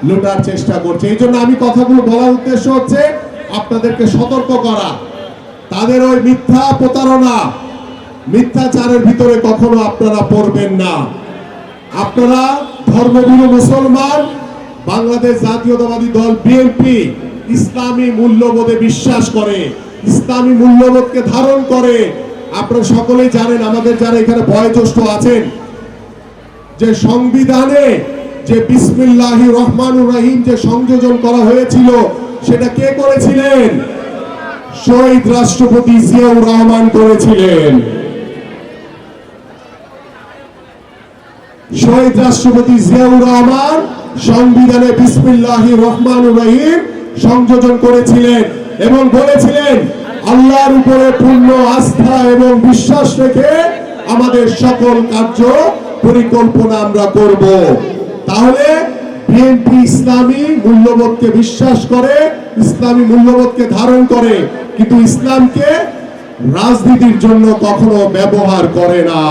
লুটার চেষ্টা করছে। এই জন্য আমি কথাগুলো বলার উদ্দেশ্য হচ্ছে আপনাদেরকে সতর্ক করা, তাদের ওই মিথ্যা প্রতারণা, মিথ্যাচারের ভিতরে কখনো আপনারা পড়বেন না। আপনারা ধর্মগুরু মুসলমান, বাংলাদেশ জাতীয়তাবাদী দল বিএনপি ইসলামী মূল্যবোধে বিশ্বাস করে, ইসলামী মূল্যবোধকে ধারণ করে। আপনারা সকলেই জানেন, আমাদের যারা এখানে বয়োজ্যেষ্ঠ আছেন, যে সংবিধানে যে বিসমিল্লাহির রহমানুর রহিম যে সংযোজন করা হয়েছিল, সেটা কে করেছিলেন? শহীদ রাষ্ট্রপতি জিয়াউর রহমান করেছিলেন। শহীদ রাষ্ট্রপতি জিয়াউর রহমান সংবিধানে বিসমিল্লাহির রহমানুর রহিম সংযোজন করেছিলেন এবং বলেছিলেন, আল্লাহর উপরে পূর্ণ আস্থা এবং বিশ্বাস রেখে আমাদের সকল কার্য পরিকল্পনা আমরা করব। তাহলে বিএনপি ইসলামী মূল্যবোধকে বিশ্বাস করে, ইসলামী মূল্যবোধকে ধারণ করে, কিন্তু ইসলামকে রাজনীতির জন্য কখনো ব্যবহার করে না।